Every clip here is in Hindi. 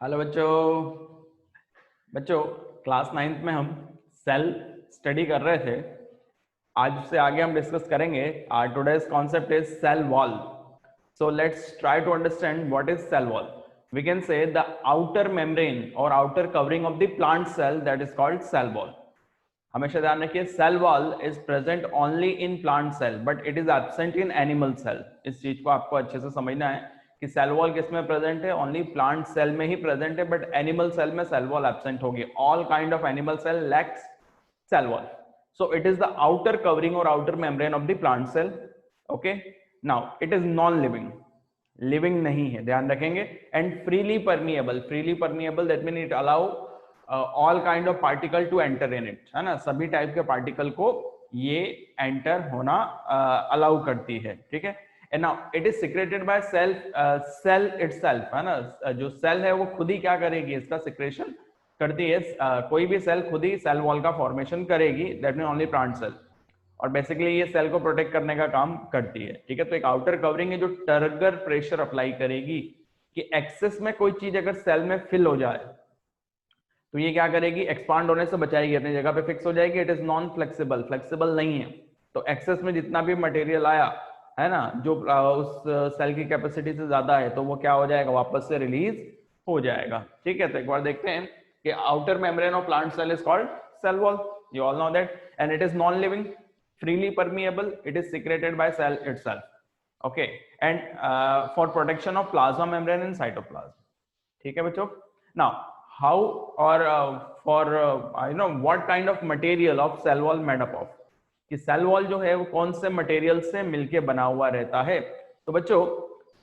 हेलो बच्चों। बच्चों, क्लास 9th में हम सेल स्टडी कर रहे थे। आज से आगे हम डिस्कस करेंगे। Our today's concept is cell wall. So let's try to understand what is cell wall. We can say the outer membrane और outer covering of the plant cell, that is called cell wall. हमेशा ध्यान रखिए, cell wall is present only in plant cell but it is absent in animal cell. इस चीज को आपको अच्छे से समझना है कि सेल वॉल किस में प्रेजेंट है, ओनली प्लांट सेल में ही प्रेजेंट है, बट एनिमल सेल में सेल वॉल एब्सेंट होगी। All kind of animal cell lacks cell wall. So it is the outer covering और outer membrane of the plant cell. Okay, now it is non living, living नहीं है, ध्यान रखेंगे। And freely permeable, freely permeable that mean it allow all kind of particle to enter in it, है ना। सभी टाइप के पार्टिकल को ये एंटर होना अलाउ करती है, ठीक है। And now it is secreted by cell itself, है ना। जो सेल है वो खुद ही क्या करेगी, इसका सिक्रेशन करती है। कोई भी सेल खुद ही सेल वॉल का फॉर्मेशन करेगी, that mean only plant cell. और बेसिकली ये सेल को प्रोटेक्ट करने का काम करती है, ठीक है। तो एक आउटर कवरिंग है जो टर्गर प्रेशर अप्लाई करेगी कि एक्सेस में कोई चीज अगर सेल में फिल हो जाए तो ये क्या करेगी, एक्सपांड होने से बचाएगी, अपनी जगह पे फिक्स हो जाएगी। It is non flexible, flexible नहीं है। तो एक्सेस में जितना भी मटेरियल आया, है ना, जो उस सेल की कैपेसिटी से ज्यादा है, तो वो क्या हो जाएगा, वापस से रिलीज हो जाएगा, ठीक है। तो एक बार देखते हैं कि outer membrane of plant cell is called cell wall, you all know that. And it is non living, freely permeable, it is secreted by cell itself, okay, and for protection of plasma membrane and cytoplasm, ठीक है बच्चों। now how or for you know what kind of material of cell wall made up of, कि सेल वॉल जो है वो कौन से मटेरियल से मिलके बना हुआ रहता है। तो बच्चों,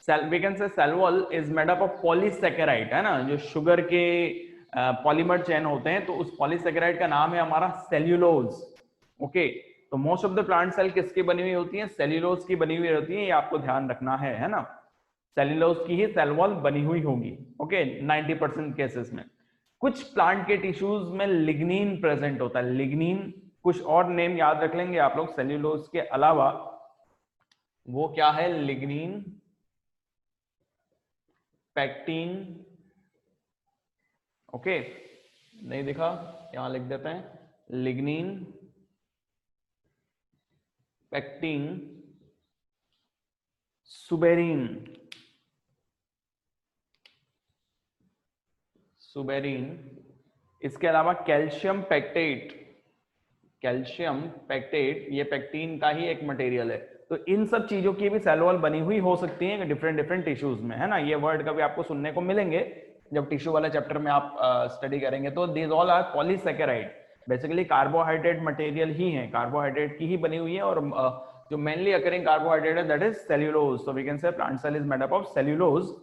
cell we can say cell wall is made up of polysaccharide, है ना। जो शुगर के पॉलीमर चेन होते हैं, तो उस पॉलीसेकेराइड का नाम है हमारा सेल्यूलोज, ओके। तो most of the plant cell किसकी बनी हुई होती है, सेल्यूलोज की बनी हुई होती है, ये आपको ध्यान रखना है ना। सेल्यूलोज की ही सेल वॉल बनी हुई होगी, ओके, 90% केसेस में। कुछ प्लांट के टिश्यूज में लिग्निन प्रेजेंट होता है, लिग्निन। कुछ और नेम याद रख लेंगे आप लोग सेल्यूलोज के अलावा, वो क्या है, लिग्निन, पैक्टिन, ओके, नहीं दिखा, यहां लिख देते हैं, लिग्निन, पैक्टिन, सुबेरिन, सुबेरिन, इसके अलावा कैल्शियम पैक्टेट, कैल्शियम पैक्टेट ये पैक्टीन का ही एक मटेरियल है। तो इन सब चीजों की भी सेल वॉल बनी हुई हो सकती है डिफरेंट डिफरेंट टिश्यूज में, है ना। ये वर्ड कभी आपको सुनने को मिलेंगे जब टिश्यू वाले चैप्टर में आप स्टडी करेंगे। तो these all are polysaccharide, basically carbohydrate material ही है, कार्बोहाइड्रेट की ही बनी हुई है। और जो मेनली अकरिंग कार्बोहाइड्रेट है that is cellulose. So we can say plant cell is made up of cellulose.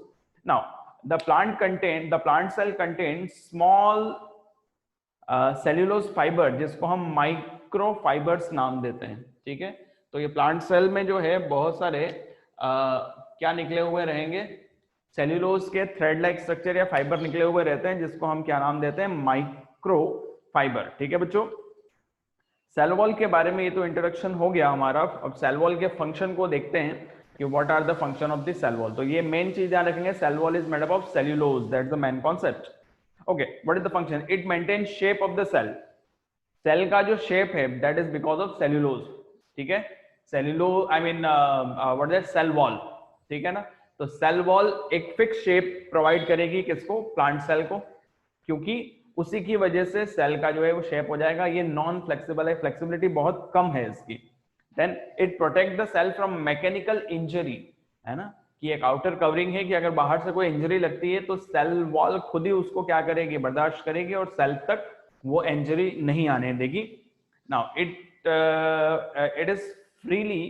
Now the plant cell contains small cellulose fibre, जिसको हम माइक्रो फाइबर्स नाम देते हैं, ठीक है। तो ये प्लांट सेल में जो है बहुत सारे क्या निकले हुए रहेंगे, सेल्यूलोज के थ्रेड लाइक स्ट्रक्चर या फाइबर निकले हुए रहते हैं, जिसको हम क्या नाम देते हैं, माइक्रो फाइबर, ठीक है बच्चों। सेल वॉल के बारे में ये तो इंट्रोडक्शन हो गया हमारा। अब सेल वॉल के फंक्शन को देखते हैं कि what are the function of the cell wall. तो ये मेन चीज ध्यान रखेंगे, cell wall is made up of cellulose, that's the main concept, okay. What is the function, it maintain shape of the cell. Cell का जो शेप है that is because of cellulose, ठीक है। Cellulose I mean what is cell wall, ठीक है ना। तो सेल वॉल एक फिक्स शेप प्रोवाइड करेगी किसको, प्लांट सेल को, क्योंकि उसी की वजह से सेल का जो है वो शेप हो जाएगा। ये नॉन फ्लेक्सिबल है, फ्लेक्सिबिलिटी बहुत कम है इसकी। Then it protect the cell from mechanical injury, है ना, कि एक आउटर कवरिंग है कि अगर बाहर से कोई इंजरी लगती है तो सेल वॉल खुद ही उसको क्या करेगी, बर्दाश्त करेगी और सेल तक वो इंजरी नहीं आने देगी। Now it is freely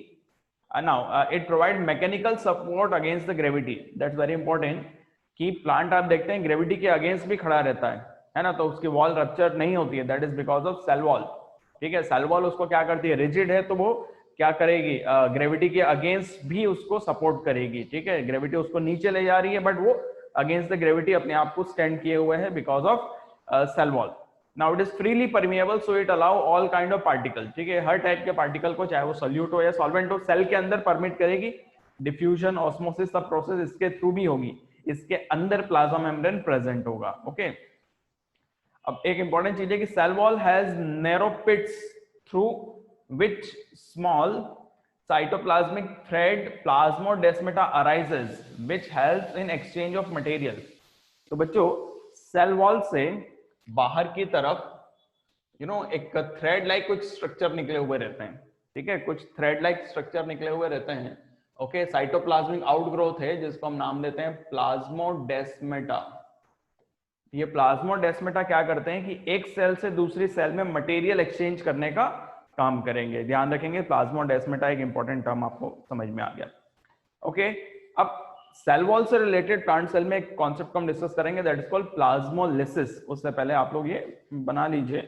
now it provide mechanical support against the gravity, that's very important. कि प्लांट आप देखते हैं ग्रेविटी के अगेंस्ट भी खड़ा रहता है ना, तो उसकी वॉल रप्चर नहीं होती है, that is because of cell wall, ठीक है। सेल वॉल उसको क्या करती है, रिजिड है तो वो क्या करेगी, ग्रेविटी के अगेंस्ट भी उसको सपोर्ट करेगी, ठीक है। ग्रेविटी उसको नीचे ले जा रही है बट वो अगेंस्ट द ग्रेविटी अपने आप को स्टैंड किए हुए है because of cell wall. Now it is freely permeable, so it allow all kind of particle, ठीक है। हर टाइप के पार्टिकल को, चाहे वो सोल्यूट हो या सॉल्वेंट हो, सेल के अंदर परमिट करेगी। डिफ्यूजन, ऑस्मोसिस, सब प्रोसेस इसके थ्रू भी होगी। इसके अंदर प्लाज्मा मेम्ब्रेन प्रेजेंट होगा। ओके, अब एक इंपॉर्टेंट चीज है कि cell wall has narrow pits through which small cytoplasmic thread plasmodesmata arises which helps in exchange of material। तो बच्चों सेल वॉल से बाहर की तरफ एक थ्रेड लाइक कुछ स्ट्रक्चर निकले हुए रहते हैं, ठीक है, कुछ थ्रेड लाइक स्ट्रक्चर निकले हुए रहते हैं। ओके, साइटोप्लाज्मिक आउटग्रोथ है जिसको हम नाम देते हैं प्लाज्मोडेस्मेटा। ये प्लाज्मोडेस्मेटा क्या करते हैं कि एक सेल से दूसरी सेल में मटेरियल एक्सचेंज करने का काम करेंगे। ध्यान रखेंगे, प्लाज्मोडेस्मेटा एक इंपॉर्टेंट टर्म आपको समझ में आ गया। ओके, अब सेल वॉल से रिलेटेड प्लांट सेल में एक कॉन्सेप्ट को हम डिस्कस करेंगे, दैट इज कॉल्ड प्लाज्मोलिसिस। उससे पहले आप लोग ये बना लीजिए।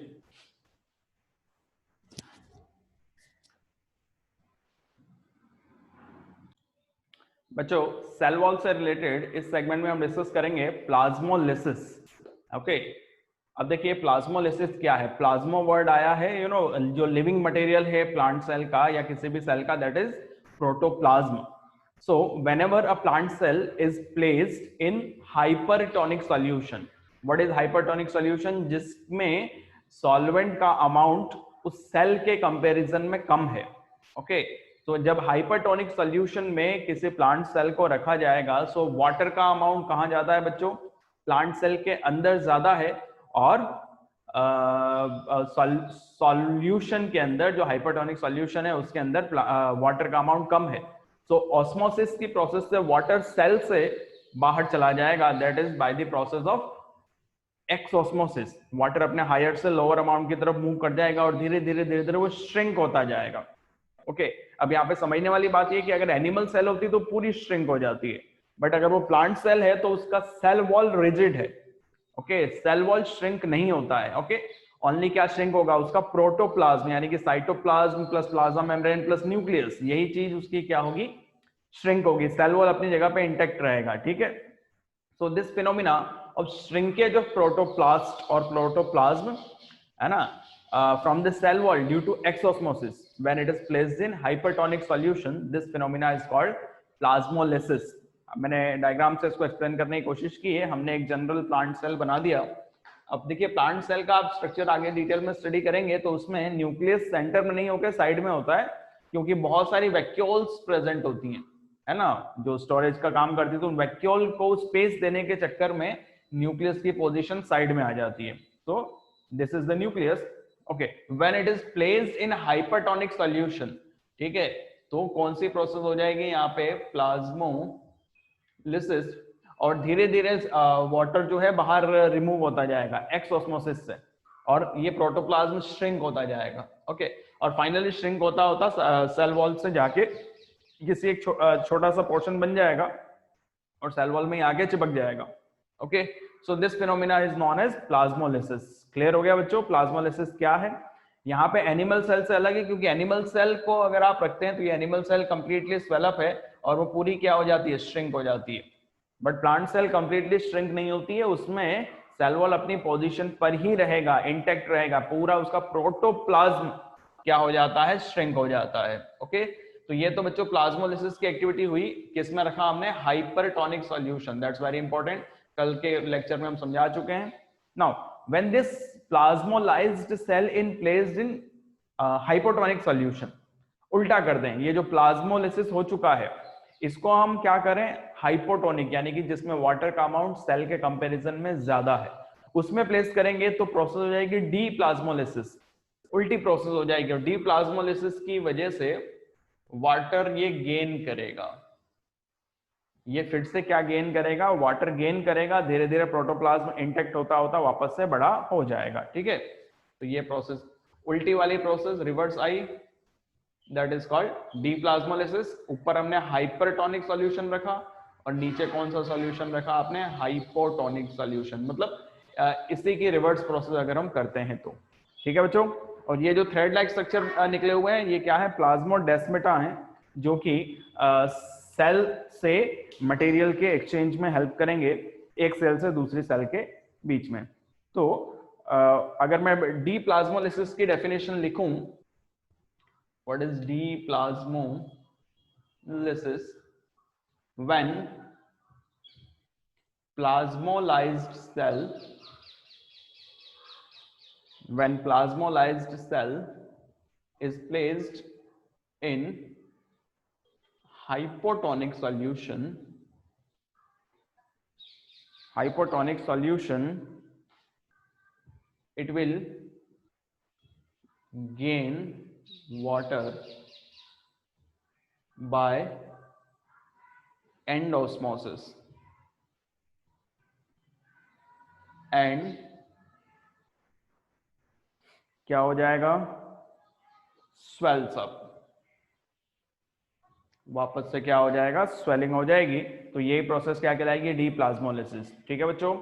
बच्चों सेल वॉल से रिलेटेड इस सेगमेंट में हम डिस्कस करेंगे प्लाज्मोलिसिस। ओके, अब देखिए प्लाज्मोलिसिस क्या है। प्लाज्मो वर्ड आया है जो लिविंग मटेरियल है प्लांट सेल का या किसी भी सेल का, that is protoplasm. So whenever a plant cell is placed in hypertonic solution, what is hypertonic solution? जिसमें solvent का amount उस सेल के कंपैरिजन में कम है। ओके, तो जब हाइपरटोनिक सॉल्यूशन में किसी प्लांट सेल को रखा जाएगा, सो वाटर का अमाउंट कहाँ ज्यादा है बच्चों? प्लांट सेल के अंदर ज्यादा है, और सॉल्यूशन के अंदर जो हाइपरटोनिक सॉल्यूशन है उसके अंदर वाटर का अमाउंट कम है। सो ऑस्मोसिस की प्रोसेस से वाटर सेल से बाहर चला जाएगा, that is by the process of exosmosis. Water अपने हायर से लोअर अमाउंट की तरफ मूव कर जाएगा और धीरे धीरे वो श्रिंक होता जाएगा। ओके, अब यहाँ पे समझने वाली बात ये कि अगर एनिमल सेल होती तो पूरी श्रिंक हो जाती है, बट अगर वो प्लांट सेल है तो उसका सेल वॉल रिजिड है। ओके, सेल वॉल श्रिंक नहीं होता है। ओके, ओनली क्या श्रिंक होगा? उसका प्रोटोप्लाज्म यानी कि cytoplasm plus plasma membrane plus nucleus, यही चीज उसकी क्या होगी? श्रिंक होगी। सेल वॉल अपनी जगह पे इंटेक्ट रहेगा। ठीक है, सो this phenomena of shrinkage of protoplast और प्रोटोप्लाज्म है ना, from the cell wall due to exosmosis when it is placed in hypertonic solution, this phenomena is called plasmolysis। मैंने डायग्राम से इसको एक्सप्लेन करने की कोशिश की है। हमने एक जनरल प्लांट सेल बना दिया। अब देखिए प्लांट सेल का आप स्ट्रक्चर आगे डिटेल में स्टडी करेंगे तो उसमें न्यूक्लियस सेंटर में नहीं होकर साइड में होता है, क्योंकि बहुत सारी वैक्यूल्स प्रेजेंट होती हैं, है ना, जो स्टोरेज का काम करती है। तो वैक्यूल को स्पेस देने के चक्कर में न्यूक्लियस की पोजीशन साइड में आ जाती है। तो this is the nucleus. Okay, when it is placed in hypertonic solution, ठीक है, तो कौन सी प्रोसेस हो जाएगी यहाँ पे? प्लाज्मोलिसिस, और धीरे धीरे वाटर जो है बाहर रिमूव होता जाएगा एक्सऑस्मोसिस से, और ये प्रोटोप्लाज्म श्रिंक होता जाएगा। ओके, और फाइनली श्रिंक होता होता सेल वॉल से जाके किसी एक छोटा सा पोर्शन बन जाएगा और सेल वॉल में आगे चिपक जाएगा। Okay, so this phenomena is known as plasmolysis. Clear हो गया बच्चों प्लाज्मोलिसिस क्या है? यहाँ पे एनिमल सेल से अलग है, क्योंकि एनिमल सेल को अगर आप रखते हैं तो ये एनिमल सेल कंप्लीटली स्वेलअप है और वो पूरी क्या हो जाती है? श्रिंक हो जाती है। But plant cell completely shrink नहीं होती है, उसमें सेल वॉल अपनी पोजीशन पर ही रहेगा, इंटैक्ट रहेगा, पूरा उसका प्रोटोप्लाज्म क्या हो जाता है? श्रिंक हो जाता है। ओके, तो ये तो बच्चों प्लाज्मोलिसिस की एक्टिविटी हुई। किसमें रखा हमने? Hypertonic solution. That's very important, कल के लेक्चर में हम समझा चुके हैं। Now when this plasmolysed cell in placed in hypotonic solution, उल्टा कर दें, ये जो प्लाज्मोलिसिस हो चुका है इसको हम क्या करें? हाइपोटोनिक यानी कि जिसमें वाटर का अमाउंट सेल के कंपैरिजन में ज्यादा है, उसमें प्लेस करेंगे तो प्रोसेस हो जाएगी डी प्लाज्मोलिसिस। उल्टी प्रोसेस हो जाएगी, और डी प्लाज्मोलिसिस की वजह से वाटर ये गेन करेगा। ये फिर से क्या गेन करेगा? वाटर गेन करेगा। धीरे धीरे प्रोटोप्लाज्म इंटेक्ट होता होता वापस से बड़ा हो जाएगा। ठीक है, तो ये प्रोसेस, उल्टी वाली प्रोसेस रिवर्स आई, दैट इज कॉल्ड डीप्लाज्मोलिसिस। ऊपर हमने हाइपरटोनिक सॉल्यूशन रखा और नीचे कौन सा सॉल्यूशन रखा आपने? Hypotonic solution. मतलब इसी की रिवर्स प्रोसेस अगर हम करते हैं तो। ठीक है बच्चों, और ये जो थ्रेड लाइक स्ट्रक्चर निकले हुए हैं ये क्या है? प्लाज्मोडेस्मेटा हैं, जो कि सेल से मटेरियल के एक्सचेंज में हेल्प करेंगे एक सेल से दूसरी सेल के बीच में। तो अगर मैं डी प्लाज्मोलिसिस की डेफिनेशन लिखूं, what is D plasmolysis? When plasmolized cell, when plasmolized cell is placed in hypotonic solution, it will gain water by endosmosis and क्या हो जाएगा, स्वेल्स अप, वापस से क्या हो जाएगा, स्वेलिंग हो जाएगी। तो ये प्रोसेस क्या कहलाएगी, डीप्लाज्मोलिसिस। ठीक है बच्चों,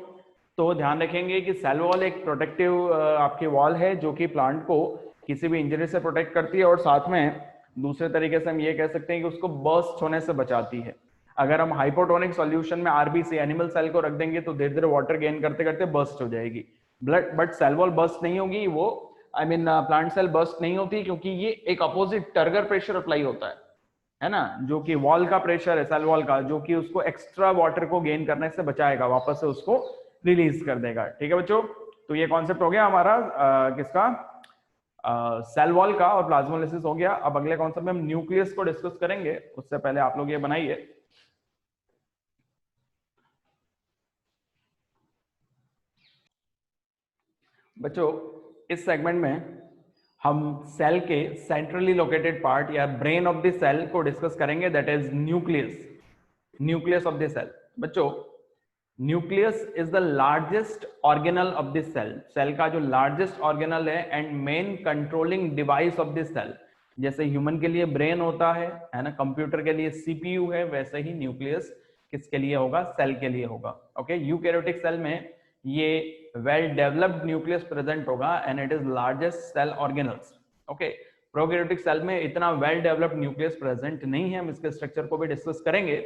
तो ध्यान रखेंगे कि सेल वॉल एक प्रोटेक्टिव आपकी वॉल है जो कि प्लांट को किसी भी इंजरी से प्रोटेक्ट करती है और साथ में दूसरे तरीके से हम ये कह सकते हैं कि उसको बर्स्ट होने से बचाती है। अगर हम हाइपोटोनिक सॉल्यूशन में आरबीसी एनिमल सेल को रख देंगे तो धीरे धीरे वाटर गेन करते करते बर्स्ट हो जाएगी। बट सेल वॉल बर्स्ट नहीं होगी, वो प्लांट सेल बर्स्ट नहीं होती, क्योंकि ये एक अपोजिट टर्गर प्रेशर अप्लाई होता है ना, जो कि वॉल का प्रेशर है, सेल वॉल का, जो कि उसको एक्स्ट्रा वाटर को गेन करने से बचाएगा, वापस से उसको रिलीज कर देगा। ठीक है बच्चों, तो ये कॉन्सेप्ट हो गया हमारा किसका, सेल वॉल का, और प्लाज्मोलिसिस हो गया। अब अगले कॉन्सेप्ट में हम न्यूक्लियस को डिस्कस करेंगे, उससे पहले आप लोग ये बनाइए। बच्चों इस सेगमेंट में हम सेल के सेंट्रली लोकेटेड पार्ट या ब्रेन ऑफ द सेल को डिस्कस करेंगे, that is nucleus of the cell. बच्चों nucleus is the largest organelle of the cell, cell का जो लार्जेस्ट ऑर्गेनल है and main controlling device of the cell. जैसे ह्यूमन के लिए ब्रेन होता है ना, कंप्यूटर के लिए सीपीयू है, वैसे ही न्यूक्लियस किसके लिए होगा, सेल के लिए होगा। ओके, यूकैरियोटिक सेल में ये वेल डेवलप्ड न्यूक्लियस प्रेजेंट होगा and it is largest cell organelles. Okay, prokaryotic cell में इतना वेल डेवलप्ड न्यूक्लियस प्रेजेंट नहीं है, हम इसके स्ट्रक्चर को भी डिस्कस करेंगे।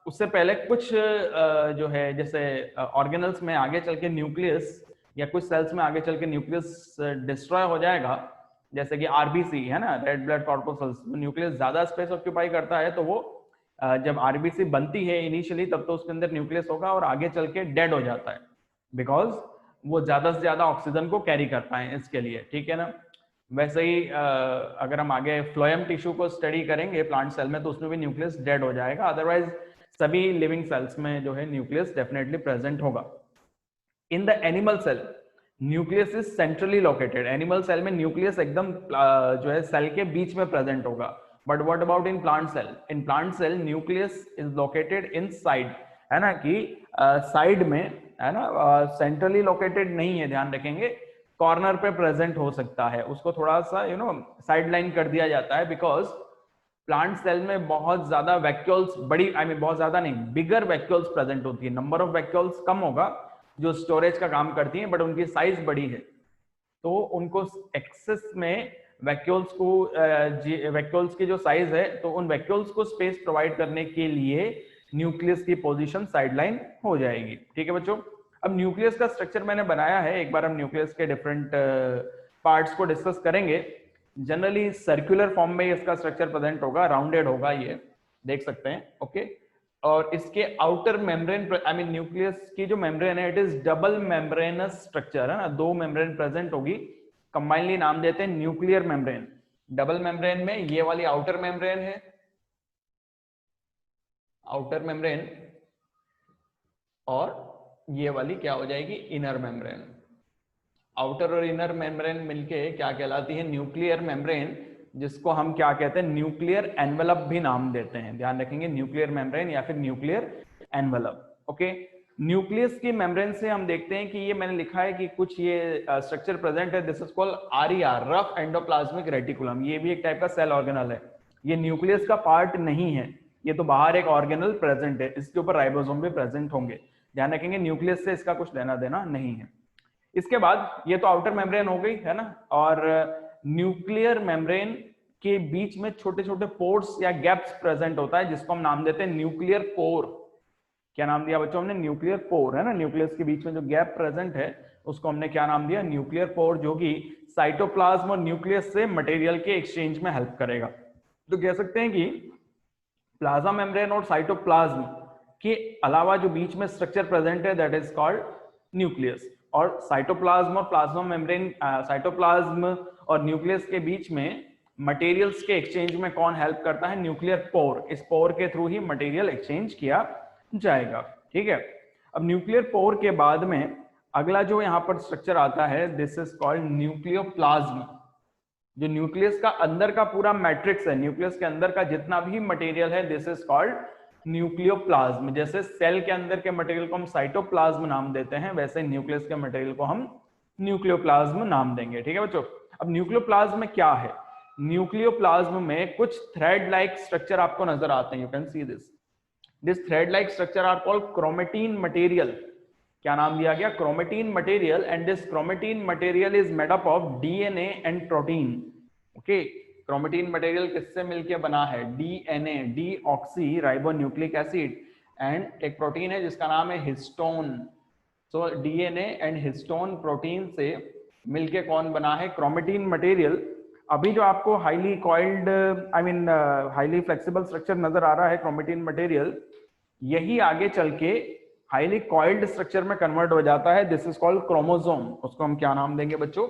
उससे पहले कुछ जो है जैसे ऑर्गेनल्स में आगे चल के न्यूक्लियस या कुछ सेल्स में आगे चल के न्यूक्लियस डिस्ट्रॉय हो जाएगा, जैसे कि आरबीसी है ना, रेड ब्लड कॉर्पस्कल्स, न्यूक्लियस ज्यादा स्पेस ऑक्यूपाई करता है, तो वो जब आरबीसी बनती है इनिशियली तब तो उसके अंदर न्यूक्लियस होगा और आगे चल के डेड हो जाता है, बिकॉज वो ज्यादा से ज्यादा ऑक्सीजन को कैरी कर पाए इसके लिए। ठीक है ना, वैसे ही अगर हम आगे फ्लोएम टिश्यू को स्टडी करेंगे प्लांट सेल में तो उसमें भी न्यूक्लियस डेड हो जाएगा, अदरवाइज सभी लिविंग सेल्स में जो है न्यूक्लियस डेफिनेटली प्रेजेंट होगा। In the animal cell nucleus is centrally located, animal cell में न्यूक्लियस एकदम जो है सेल के बीच में प्रेजेंट होगा। But what about in plant cell, in plant cell nucleus is located in side, है ना, कि साइड में, है ना, सेंट्रली लोकेटेड नहीं है, ध्यान रखेंगे, कॉर्नर पे प्रेजेंट हो सकता है, उसको थोड़ा सा साइड लाइन कर दिया जाता है, बिकॉज प्लांट सेल में बहुत ज्यादा वैक्यूल्स, बड़ी बहुत ज्यादा नहीं, बिगर वैक्यूल्स प्रेजेंट होती है, नंबर ऑफ वैक्यूल्स कम होगा जो स्टोरेज का काम करती हैं, बट उनकी साइज बड़ी है, तो उनको एक्सेस में वैक्यूल्स की जो साइज है, तो उन वैक्यूल्स को स्पेस प्रोवाइड करने के लिए न्यूक्लियस की पोजीशन साइडलाइन हो जाएगी। ठीक है बच्चों, अब न्यूक्लियस का स्ट्रक्चर मैंने बनाया है, एक बार हम न्यूक्लियस के डिफरेंट पार्ट्स को डिस्कस करेंगे। जनरली सर्कुलर फॉर्म में इसका स्ट्रक्चर प्रेजेंट होगा, राउंडेड होगा, ये देख सकते हैं। ओके, और इसके आउटर मेम्ब्रेन, न्यूक्लियस की जो मेम्ब्रेन है, it is double membranous structure, है ना, दो मेम्ब्रेन प्रेजेंट होगी, कंबाइनली नाम देते हैं न्यूक्लियर मेम्ब्रेन। डबल मेम्ब्रेन में ये वाली आउटर मेम्ब्रेन है, आउटर मेम्ब्रेन, और ये वाली क्या हो जाएगी, इनर मेम्ब्रेन। आउटर और इनर मेम्ब्रेन मिलके क्या कहलाती है, न्यूक्लियर मेम्ब्रेन, जिसको हम क्या कहते हैं, न्यूक्लियर एनवेलप भी नाम देते हैं, ध्यान रखेंगे, न्यूक्लियर मेम्ब्रेन या फिर न्यूक्लियर एनवेलप। ओके, न्यूक्लियस की मेम्ब्रेन से हम देखते हैं कि ये मैंने लिखा है कि कुछ ये स्ट्रक्चर प्रेजेंट है, this is called RER, rough endoplasmic reticulum, ये भी एक टाइप का सेल ऑर्गेनल है, ये न्यूक्लियस का पार्ट नहीं है, ये तो बाहर एक ऑर्गेनल प्रेजेंट है, इसके ऊपर राइबोसोम भी प्रेजेंट होंगे, ध्यान रखेंगे, न्यूक्लियस से इसका कुछ लेना देना नहीं है। इसके बाद ये तो आउटर मेम्ब्रेन हो गई, है ना, और न्यूक्लियर मेम्ब्रेन के बीच में छोटे छोटे पोर्स या गैप्स प्रेजेंट होता है, जिसको हम नाम देते हैं न्यूक्लियर पोर। क्या नाम दिया बच्चों हमने, न्यूक्लियर पोर, है ना, न्यूक्लियस के बीच में जो गैप प्रेजेंट है उसको हमने क्या नाम दिया, न्यूक्लियर पोर, जो कि साइटोप्लाज्म और न्यूक्लियस से मटेरियल के एक्सचेंज में हेल्प करेगा। तो कह सकते हैं कि प्लाज्मा मेम्ब्रेन और साइटोप्लाज्म के अलावा जो बीच में स्ट्रक्चर प्रेजेंट है दैट इज कॉल्ड न्यूक्लियस। और साइटोप्लाज्म और प्लाज्मा मेम्ब्रेन, साइटोप्लाज्म और न्यूक्लियस के बीच में मटेरियल्स के एक्सचेंज में कौन हेल्प करता है? Nuclear pore. इस पोर के थ्रू ही मटेरियल एक्सचेंज किया जाएगा। ठीक है, अब न्यूक्लियर पोर के बाद में अगला जो यहाँ पर स्ट्रक्चर आता है दिस इज कॉल्ड न्यूक्लियोप्लाज्म। जो न्यूक्लियस का अंदर का पूरा मैट्रिक्स है, न्यूक्लियस के अंदर का जितना भी मटेरियल है दिस इज कॉल्ड न्यूक्लियोप्लाज्म। जैसे सेल के अंदर के मटेरियल को हम साइटोप्लाज्म नाम देते हैं, वैसे न्यूक्लियस के मटेरियल को हम न्यूक्लियोप्लाज्म नाम देंगे। ठीक है बच्चों, अब न्यूक्लियोप्लाज्म में क्या है? न्यूक्लियोप्लाज्म में कुछ थ्रेड लाइक स्ट्रक्चर आपको नजर आते हैं। You can see this thread like structure are called chromatin material. क्या नाम दिया गया? Chromatin material. And this chromatin material is made up of DNA and protein. Okay, chromatin material किससे मिलकर बना है? DNA, deoxyribonucleic acid, and एक प्रोटीन है जिसका नाम है histone. So DNA and histone protein से मिलके कौन बना है? Chromatin material. अभी जो आपको highly coiled highly flexible structure नजर आ रहा है क्रोमेटीन मटेरियल, यही आगे चल के हाईली कॉइल्ड स्ट्रक्चर में कन्वर्ट हो जाता है। This is called chromosome. उसको हम क्या नाम देंगे बच्चों?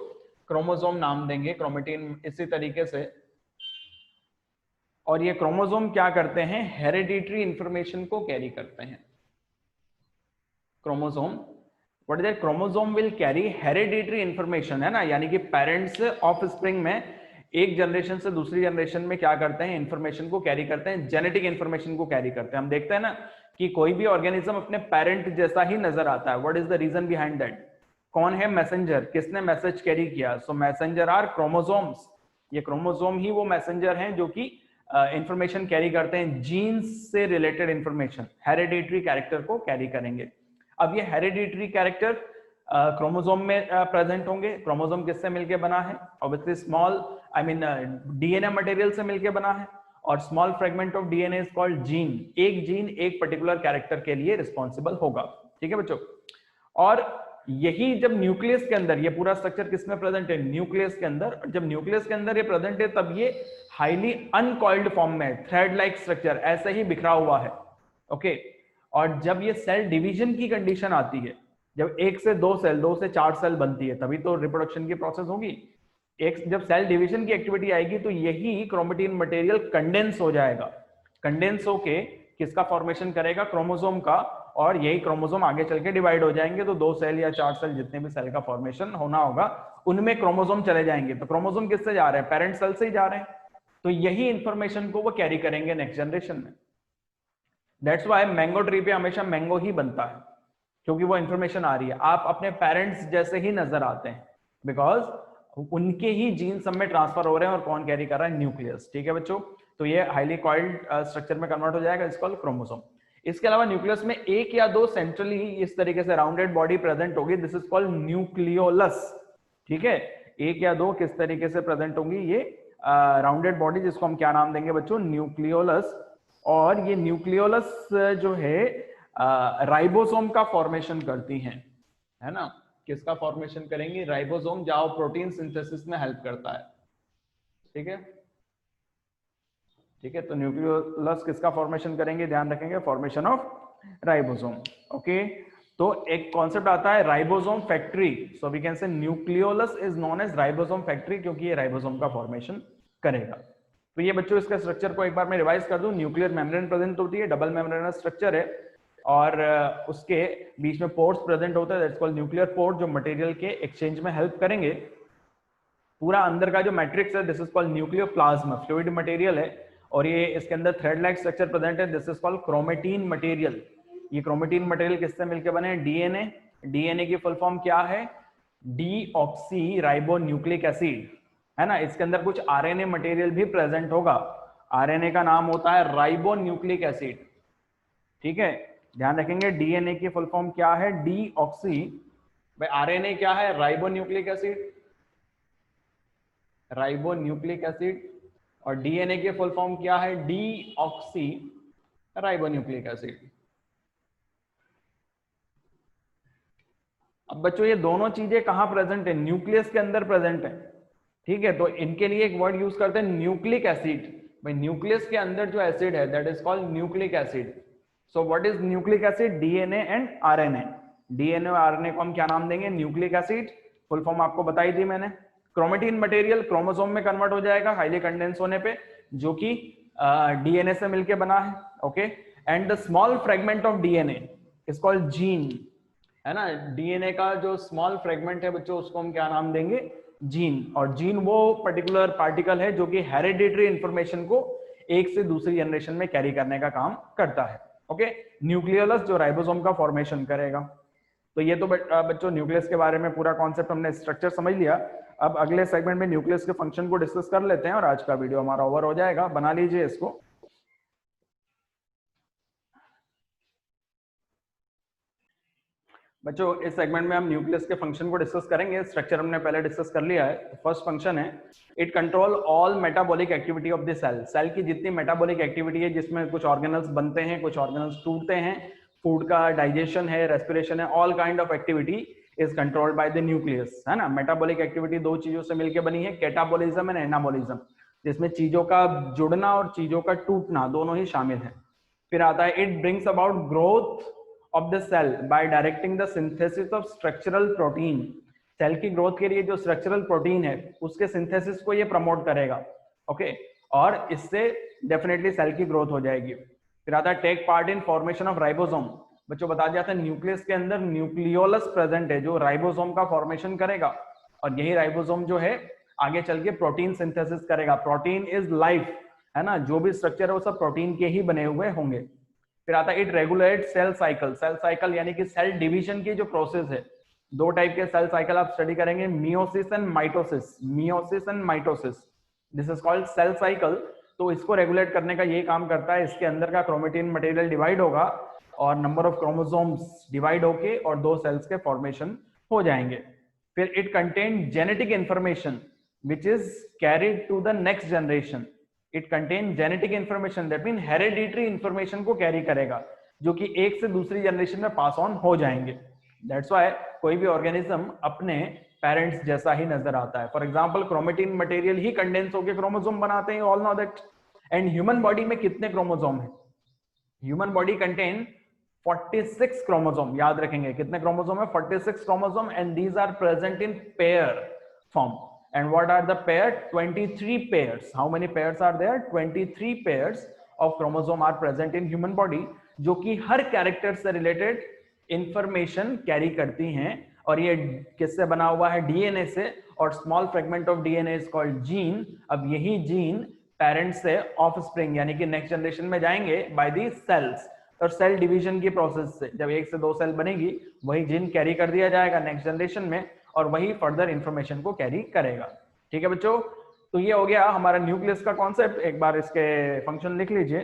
क्रोमोसोम नाम देंगे। क्रोमेटीन इसी तरीके से। और ये क्रोमोसोम क्या करते हैं? हेरिडिटरी इंफॉर्मेशन को कैरी करते हैं। Chromosome, what is that? Chromosome will carry hereditary information, है ना, यानी कि पेरेंट्स ऑफ स्प्रिंग में एक जनरेशन से दूसरी जनरेशन में क्या करते हैं? इंफॉर्मेशन को कैरी करते हैं, जेनेटिक इंफॉर्मेशन को कैरी करते हैं। हम देखते हैं ना कि कोई भी ऑर्गेनिज्म अपने पेरेंट जैसा ही नजर आता है। What is the reason behind that? कौन है मैसेंजर? किसने मैसेज कैरी किया? So messenger are chromosomes. ये क्रोमोसोम ही वो मैसेंजर हैं जो कि इंफॉर्मेशन कैरी करते हैं, जीन्स से रिलेटेड इंफॉर्मेशन, हेरिडिटरी कैरेक्टर को कैरी करेंगे। अब ये हेरिडिटरी कैरेक्टर क्रोमोसोम में प्रेजेंट होंगे। क्रोमोसोम किससे मिलके बना है? ऑब्वियसली स्मॉल डीएनए मटेरियल से मिलके बना है, और small fragment of DNA is called gene. एक जीन एक पर्टिकुलर कैरेक्टर के लिए रिस्पॉन्सिबल होगा। ठीक है बच्चों, और यही जब न्यूक्लियस के अंदर ये पूरा स्ट्रक्चर किसमें प्रेजेंट है? न्यूक्लियस के अंदर। जब न्यूक्लियस के अंदर ये प्रेजेंट है तब ये हाईली अनकॉइल्ड फॉर्म में थ्रेड लाइक स्ट्रक्चर ऐसे ही बिखरा हुआ है। ओके, और जब ये सेल डिवीजन की कंडीशन आती है, जब एक से दो सेल, दो से चार सेल बनती है, तभी तो रिप्रोडक्शन की प्रोसेस होगी। एक जब सेल डिवीजन की एक्टिविटी आएगी तो यही क्रोमेटीन मटेरियल कंडेंस हो जाएगा। कंडेंस होके किसका फॉर्मेशन करेगा? क्रोमोसोम का। और यही क्रोमोसोम आगे चल के डिवाइड हो जाएंगे, तो दो सेल या चार सेल जितने भी सेल का फॉर्मेशन होना होगा उनमें क्रोमोसोम चले जाएंगे। तो क्रोमोसोम किससे जा रहे हैं? पेरेंट सेल से ही जा रहे हैं। तो यही इंफॉर्मेशन को वो कैरी करेंगे नेक्स्ट जनरेशन में। दैट्स व्हाई मैंगो ट्री पे हमेशा मैंगो ही बनता है, क्योंकि वो इंफॉर्मेशन आ रही है। आप अपने पेरेंट्स जैसे ही नजर आते हैं, बिकॉज उनके ही जीन सब में ट्रांसफर हो रहे हैं, और कौन कैरी कर रहा है? न्यूक्लियस। ठीक है बच्चों, तो ये हाईली कॉइल्ड स्ट्रक्चर में कन्वर्ट हो जाएगा, इट्स कॉल्ड क्रोमोसोम। इसके अलावा न्यूक्लियस में एक या दो सेंट्रली इस तरीके से राउंडेड बॉडी प्रेजेंट होगी, दिस इज कॉल्ड न्यूक्लियोलस। ठीक है, एक या दो किस तरीके से प्रेजेंट होंगी? ये राउंडेड बॉडी, जिसको हम क्या नाम देंगे बच्चों? न्यूक्लियोलस। और ये न्यूक्लियोलस जो है राइबोसोम का फॉर्मेशन करती हैं, है ना। किसका फॉर्मेशन करेंगी? राइबोसोम, जहां प्रोटीन सिंथेसिस में हेल्प करता है। ठीक है, ठीक है, तो न्यूक्लियोलस किसका फॉर्मेशन करेंगे? ध्यान रखेंगे, फॉर्मेशन ऑफ राइबोसोम। ओके, तो एक कॉन्सेप्ट आता है ribosome factory. So we can say nucleolus is known as ribosome factory, क्योंकि ये राइबोसोम का फॉर्मेशन करेगा। तो ये बच्चों इसका स्ट्रक्चर को एक बार मैं रिवाइज कर दूं। न्यूक्लियर मेम्ब्रेन प्रेजेंट होती है, डबल मेम्ब्रेनस स्ट्रक्चर है, और उसके बीच में पोर्स प्रेजेंट होता है, दैट्स कॉल्ड न्यूक्लियर पोर्ट, जो मटेरियल के एक्सचेंज में हेल्प करेंगे। पूरा अंदर का जो मैट्रिक्स है this is called nucleoplasm, fluid material है, और ये इसके अंदर थ्रेड लाइक स्ट्रक्चर प्रेजेंट है, this is called chromatin material. ये क्रोमेटीन मटेरियल किससे मिलकर बने हैं? डीएनए। डीएनए की फुल फॉर्म क्या है? डीऑक्सी राइबोन्यूक्लिक एसिड, है ना। इसके अंदर कुछ आरएनए मटेरियल भी प्रेजेंट होगा, आरएनए का नाम होता है राइबोन्यूक्लिक एसिड। ठीक है, ध्यान रखेंगे, डीएनए की फुल फॉर्म क्या है? डीऑक्सी। भाई आरएनए क्या है? Ribonucleic acid, ribonucleic acid. और डीएनए की फुल फॉर्म क्या है? Deoxy ribonucleic acid. अब बच्चों ये दोनों चीजें कहां प्रेजेंट है? न्यूक्लियस के अंदर प्रेजेंट है। ठीक है, तो इनके लिए एक वर्ड यूज करते हैं न्यूक्लिक एसिड। भाई न्यूक्लियस के अंदर जो एसिड है that is called nucleic acid. So what is nucleic acid? DNA and RNA. DNA और आरएनए को हम क्या नाम देंगे? Nucleic acid. फुल फॉर्म आपको बताई थी मैंने। क्रोमेटिन मटेरियल क्रोमोसोम में कन्वर्ट हो जाएगा हाईली कंडेंस होने पे, जो कि डीएनए से मिलके बना है। Okay, and the small fragment of DNA is called gene, है ना। डीएनए का जो स्मॉल फ्रेगमेंट है बच्चों, उसको हम क्या नाम देंगे? जीन। और जीन वो पर्टिकुलर पार्टिकल है जो कि हेरिडिटरी इंफॉर्मेशन को एक से दूसरी जनरेशन में कैरी करने का काम करता है। ओके, न्यूक्लियोलस जो राइबोसोम का फॉर्मेशन करेगा। तो ये तो बच्चों न्यूक्लियस के बारे में पूरा कॉन्सेप्ट हमने स्ट्रक्चर समझ लिया। अब अगले सेगमेंट में न्यूक्लियस के फंक्शन को डिस्कस कर लेते हैं और आज का वीडियो हमारा ओवर हो जाएगा। बना लीजिए इसको। बच्चों इस सेगमेंट में हम न्यूक्लियस के फंक्शन को डिस्कस करेंगे। स्ट्रक्चर हमने पहले डिस्कस कर लिया है। तो फर्स्ट फंक्शन है, it control all metabolic activity of the cell. Cell की जितनी मेटाबॉलिक एक्टिविटी है, जिसमें कुछ ऑर्गेनल्स बनते हैं, कुछ ऑर्गेनल्स टूटते हैं, फूड का डाइजेशन है, रेस्पिरेशन है, all kind of activity is controlled by the nucleus, है ना। मेटाबॉलिक एक्टिविटी दो चीजों से मिलकर बनी है, कैटाबॉलिज्म एंड एनाबॉलिज्म, जिसमें चीजों का जुड़ना और चीजों का टूटना दोनों ही शामिल है। फिर आता है, it brings about growth of the cell by directing the synthesis of structural protein। Cell की ग्रोथ के लिए जो स्ट्रक्चरल प्रोटीन है उसके सिंथेसिस को ये प्रमोट करेगा। ओके, और इससे डेफिनेटली सेल की ग्रोथ हो जाएगी। फिर आता है, take part in formation of ribosome. बच्चों बता दिया था न्यूक्लियस के अंदर न्यूक्लियोलस प्रेजेंट है जो राइबोसोम का फॉर्मेशन करेगा, और यही राइबोसोम जो है आगे चल के प्रोटीन सिंथेसिस करेगा। प्रोटीन इज लाइफ, है ना। जो भी स्ट्रक्चर है वो सब प्रोटीन के ही बने हुए होंगे। फिर आता है, it regulate cell cycle. Cell cycle यानी कि सेल डिवीजन की जो प्रोसेस है। दो टाइप के सेल साइकिल आप स्टडी करेंगे, meiosis and mitosis. Meiosis and mitosis, this is called cell cycle. तो इसको रेगुलेट करने का ये काम करता है, इसके अंदर का क्रोमेटिन मटेरियल डिवाइड होगा और नंबर ऑफ क्रोमोसोम्स डिवाइड होके और दो सेल्स के फॉर्मेशन हो जाएंगे। फिर it contain genetic information which is carried to the next generation. It contain genetic information, that mean hereditary information को कैरी करेगा, जो कि एक से दूसरी जनरेशन में पास ऑन हो जाएंगे। दैट्स व्हाई कोई भी ऑर्गेनिज्म अपने पेरेंट्स जैसा ही नजर आता है। फॉर एग्जांपल, क्रोमेटिन मटेरियल ही कंडेंस होकर क्रोमोसोम बनाते हैं, all know that. And human body में कितने क्रोमोसोम है? Human body contain 46 chromosome. याद रखेंगे कितने क्रोमोसोम है? 46 chromosome, and these are present in pair form. And what are the pair? 23 pairs. How many pairs are there? 23 pairs of chromosome are present in human body, जो कि हर कैरेक्टर से रिलेटेड इंफॉर्मेशन कैरी करती हैं। और ये किससे बना हुआ है? डीएनए से। और small fragment of DNA is called gene. अब यही जीन पेरेंट्स से ऑफस्प्रिंग यानी कि नेक्स्ट जनरेशन में जाएंगे बाय दी सेल्स। और सेल डिवीजन की प्रोसेस से जब एक से दो सेल बनेगी, वही जीन कैरी कर दिया जाएगा नेक्स्ट जनरेशन में, और वही फर्दर इंफॉर्मेशन को कैरी करेगा। ठीक है बच्चों, तो ये हो गया हमारा न्यूक्लियस का कॉन्सेप्ट। एक बार इसके फंक्शन लिख लीजिए।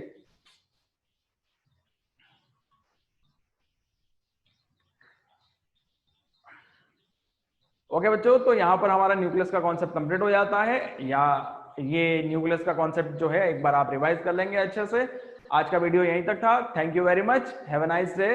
ओके बच्चों, तो यहां पर हमारा न्यूक्लियस का कॉन्सेप्ट कंप्लीट हो जाता है। या ये न्यूक्लियस का कॉन्सेप्ट जो है एक बार आप रिवाइज कर लेंगे अच्छे से। आज का वीडियो यहीं तक था। Thank you very much, have a nice day.